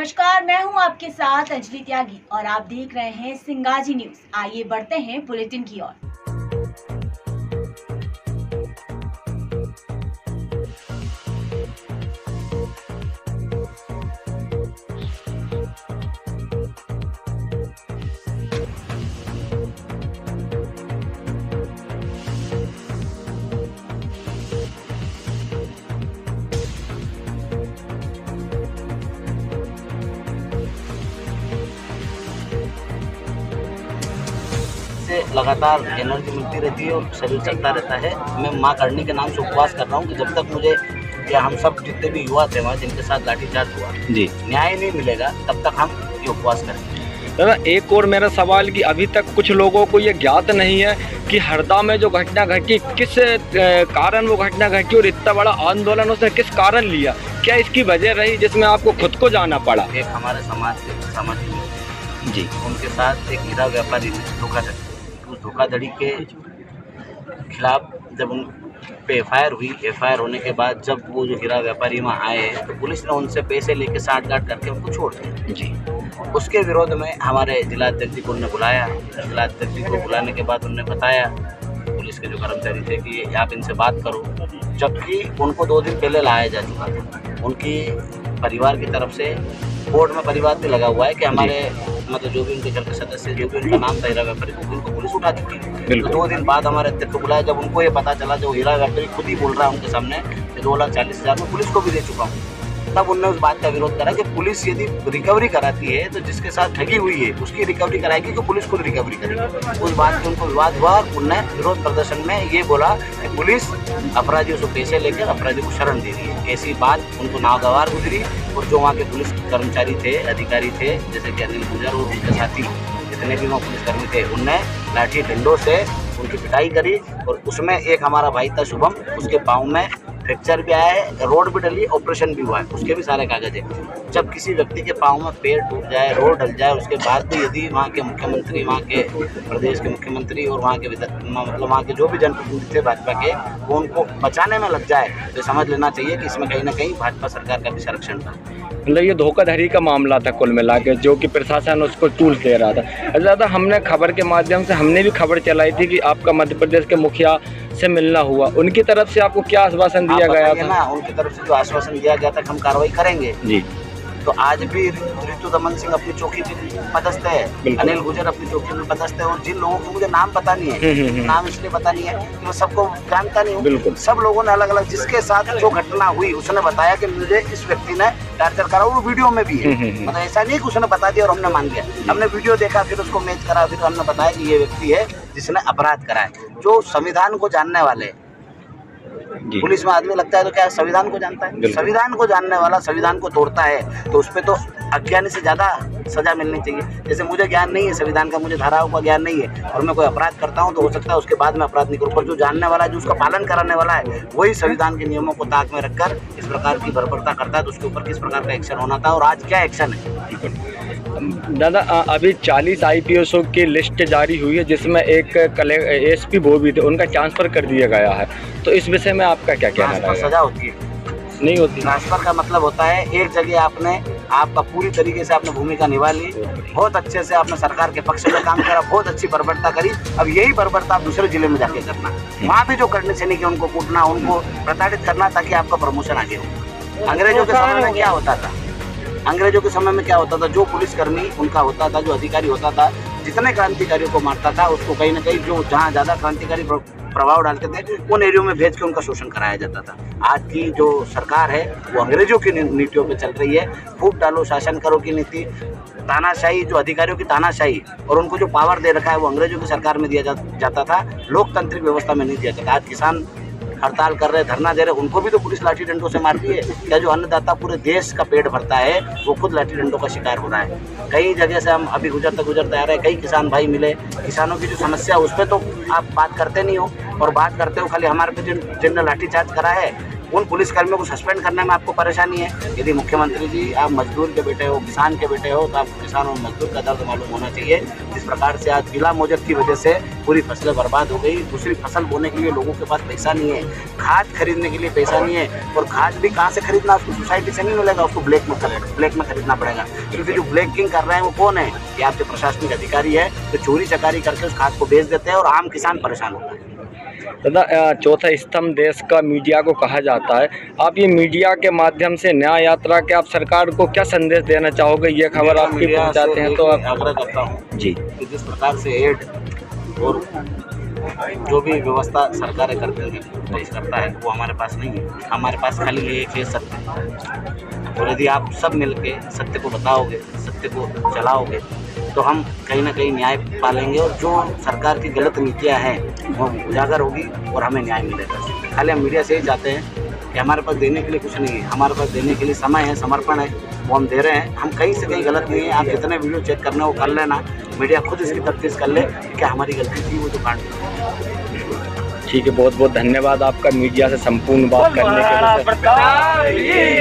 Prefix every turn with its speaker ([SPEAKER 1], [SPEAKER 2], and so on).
[SPEAKER 1] नमस्कार, मैं हूं आपके साथ अंजलि त्यागी और आप देख रहे हैं सिंगाजी न्यूज। आइए बढ़ते हैं बुलेटिन की ओर।
[SPEAKER 2] से लगातार एनर्जी मिलती रहती है और शरीर चलता रहता है। मैं माँ करनी के नाम से उपवास कर रहा हूँ कि जब तक मुझे या हम सब जितने भी युवा थे वहाँ जिनके साथ लाठीचार्ज हुआ
[SPEAKER 3] जी
[SPEAKER 2] न्याय नहीं मिलेगा तब तक हम ये उपवास करेंगे।
[SPEAKER 3] दादा, एक और मेरा सवाल कि अभी तक कुछ लोगों को ये ज्ञात नहीं है कि हरदा में जो घटना घटी किस कारण वो घटना घटी और इतना बड़ा आंदोलन उसने किस कारण लिया, क्या इसकी वजह रही जिसमें आपको खुद को जाना पड़ा?
[SPEAKER 2] एक हमारे समाज के सामाजिक
[SPEAKER 3] जी
[SPEAKER 2] उनके साथ एक हीरा व्यापारी ने धोखाधड़ी, उस धोखाधड़ी के खिलाफ जब उन पे एफआईआर हुई, एफआईआर होने के बाद जब वो जो हीरा व्यापारी वहाँ आए तो पुलिस ने उनसे पैसे लेके साठ-गांठ करके उनको छोड़ दिया
[SPEAKER 3] जी।
[SPEAKER 2] उसके विरोध में हमारे जिला अध्यक्ष जी को उन्होंने बुलाया। जिला अध्यक्ष जी को बुलाने के बाद उन्होंने बताया पुलिस के जो कर्मचारी थे कि आप इनसे बात करो, जबकि उनको 2 दिन पहले लाया जा चुका था। उनकी परिवार की तरफ से बोर्ड में परिवार भी लगा हुआ है कि हमारे मतलब जो भी उनके घर के सदस्य जो भी उनका नाम था हीरा व्यापारी उनको पुलिस उठा चुकी है। तो 2 दिन बाद हमारे अध्यक्ष को बुलाया, जब उनको ये पता चला जो हीरा व्यापारी खुद ही बोल रहा है उनके सामने कि 2,40,000 में पुलिस को भी दे चुका हूँ, तब उन्होंने उस बात का विरोध करा कि पुलिस यदि रिकवरी कराती है तो जिसके साथ ठगी हुई है उसकी रिकवरी कराएगी कि पुलिस खुद रिकवरी करेगी। उस बात के उनको विवाद हुआ और उन्होंने विरोध प्रदर्शन में ये बोला कि पुलिस अपराधियों से पैसे लेकर अपराधियों को शरण दे रही है। ऐसी बात उनको नागवार गुजरी और जो वहाँ के पुलिस कर्मचारी थे, अधिकारी थे, जैसे कि अनिल गुजर और उनके साथी जितने भी वहाँ पुलिसकर्मी थे, उनने लाठी डंडों से उनकी पिटाई करी और उसमें एक हमारा भाई था शुभम, उसके पाँव में फ्रैक्चर भी आया है, रोड भी डली, ऑपरेशन भी हुआ है, उसके भी सारे कागज है। जब किसी व्यक्ति के पाँव में पैर टूट जाए, रोड ढल जाए, उसके बाद भी यदि वहाँ के मुख्यमंत्री, वहाँ के प्रदेश के मुख्यमंत्री और वहाँ के मतलब वहाँ के जो भी जनप्रतिनिधि थे भाजपा के, वो उनको बचाने में लग जाए तो समझ लेना चाहिए कि इसमें कहीं ना कहीं भाजपा सरकार का भी संरक्षण था।
[SPEAKER 3] मतलब ये धोखाधड़ी का मामला था कुल मिला के, जो कि प्रशासन उसको टूल्स दे रहा था। दादा, हमने खबर के माध्यम से हमने भी खबर चलाई थी कि आपका मध्य प्रदेश के मुखिया से मिलना हुआ, उनकी तरफ से आपको क्या आश्वासन दिया गया था?
[SPEAKER 2] ना, उनकी तरफ से जो आश्वासन दिया गया था कि हम कार्रवाई करेंगे
[SPEAKER 3] जी।
[SPEAKER 2] तो आज भी ऋतु दमन सिंह अपनी चौकी पे पदस्थ है, अनिल गुजर अपनी चौकी में पदस्थ है और जिन लोगों को मुझे नाम पता नहीं है, नाम इसलिए पता नहीं है कि मैं सबको जानता नहीं हूँ। सब लोगों ने अलग अलग जिसके साथ जो घटना हुई उसने बताया कि मुझे इस व्यक्ति ने टार्चर करा, वो वीडियो में भी है। मतलब ऐसा नहीं कि उसने बता दिया और हमने मान लिया, हमने वीडियो देखा फिर उसको मैच करा, फिर हमने बताया कि ये व्यक्ति है जिसने अपराध करा है। जो संविधान को जानने वाले पुलिस में आदमी लगता है तो क्या संविधान को जानता है? संविधान को जानने वाला संविधान को तोड़ता है तो उस पर तो अज्ञानी से ज़्यादा सजा मिलनी चाहिए। जैसे मुझे ज्ञान नहीं है संविधान का, मुझे धाराओं का ज्ञान नहीं है और मैं कोई अपराध करता हूं तो हो सकता है उसके बाद में अपराध नहीं करूं, पर जो जानने वाला है, जो उसका पालन कराने वाला है, वही संविधान के नियमों को ताक में रखकर इस प्रकार की बर्बरता करता है तो उसके ऊपर किस प्रकार का एक्शन होना था और आज क्या एक्शन है।
[SPEAKER 3] दादा, अभी 40 IPSओं की लिस्ट जारी हुई है जिसमें एक ASP वो भी थे, उनका ट्रांसफ़र कर दिया गया है, तो इस विषय में आपका क्या कहना है?
[SPEAKER 2] सजा होती है?
[SPEAKER 3] नहीं होती।
[SPEAKER 2] ट्रांसफर का मतलब होता है एक जगह आपका पूरी तरीके से आपने भूमिका निभा ली, बहुत अच्छे से आपने सरकार के पक्ष में काम करा, बहुत अच्छी बर्बरता करी, अब यही बर्बरता आप दूसरे जिले में जाके करना, वहाँ भी जो करने से नहीं कि उनको कूटना, उनको प्रताड़ित करना ताकि आपका प्रमोशन आगे हो। अंग्रेजों के समय में क्या होता था? अंग्रेजों के समय में क्या होता था? जो पुलिसकर्मी उनका होता था, जो अधिकारी होता था, जितने क्रांतिकारियों को मारता था उसको कहीं ना कहीं जो जहाँ ज़्यादा क्रांतिकारी प्रभाव डालते थे उन एरियो में भेज के उनका शोषण कराया जाता था। आज की जो सरकार है वो अंग्रेजों की नीतियों पे चल रही है, फूट डालो शासन करो की नीति, तानाशाही, जो अधिकारियों की तानाशाही और उनको जो पावर दे रखा है वो अंग्रेजों की सरकार में दिया जाता था, लोकतांत्रिक व्यवस्था में नहीं दिया जाता। आज किसान हड़ताल कर रहे, धरना दे रहे, उनको भी तो पुलिस लाठी डंडों से मारती है। क्या जो अन्नदाता पूरे देश का पेट भरता है वो खुद लाठी डंडों का शिकार हो रहा है? कई जगह से हम अभी गुजरते आ रहे हैं, कई किसान भाई मिले, किसानों की जो समस्या उस पर तो आप बात करते नहीं हो। और बात करते हो खाली हमारे पे जिन लाठीचार्ज करा है उन पुलिसकर्मियों को सस्पेंड करने में आपको परेशानी है। यदि मुख्यमंत्री जी आप मजदूर के बेटे हो, किसान के बेटे हो, तो आपको किसान और मजदूर का दर्द मालूम होना चाहिए। जिस प्रकार से आज बिला मोजत की वजह से पूरी फसलें बर्बाद हो गई, दूसरी फसल बोने के लिए लोगों के पास पैसा नहीं है, खाद खरीदने के लिए पैसा नहीं है, और खाद भी कहाँ से खरीदना, उसको सोसाइटी से नहीं मिलेगा, उसको ब्लैक में खरीदना पड़ेगा। क्योंकि जो ब्लैकिंग कर रहे हैं वो कौन है? ये आपके प्रशासनिक अधिकारी है जो चोरी चकारी करके उस खाद को बेच देते हैं और आम किसान परेशान होता है।
[SPEAKER 3] दादा, चौथा स्तंभ देश का मीडिया को कहा जाता है। आप ये मीडिया के माध्यम से न्याय यात्रा के आप सरकार को क्या संदेश देना चाहोगे? ये खबर आपकी पहुंचाते हैं तो आप
[SPEAKER 2] आग्रह करता हूँ
[SPEAKER 3] जी
[SPEAKER 2] कि जिस प्रकार से एड और जो भी व्यवस्था सरकार करता है वो हमारे पास नहीं है। हमारे पास खाली ये एक है सत्य, और यदि आप सब मिलके सत्य को बताओगे, सत्य को चलाओगे, तो हम कहीं ना कहीं न्याय पालेंगे और जो सरकार की गलत नीतियां हैं वो उजागर होगी और हमें न्याय मिलेगा। खाली हम मीडिया से ही चाहते हैं कि हमारे पास देने के लिए कुछ नहीं है, हमारे पास देने के लिए समय है, समर्पण है, वो हम दे रहे हैं। हम कहीं से कहीं गलत नहीं है। आप जितने वीडियो चेक करना वो कर लेना, मीडिया खुद इसकी तफ्तीश कर ले कि क्या हमारी गलती थी वो जो कांड।
[SPEAKER 3] ठीक है, बहुत बहुत धन्यवाद आपका मीडिया से संपूर्ण बात करने के लिए।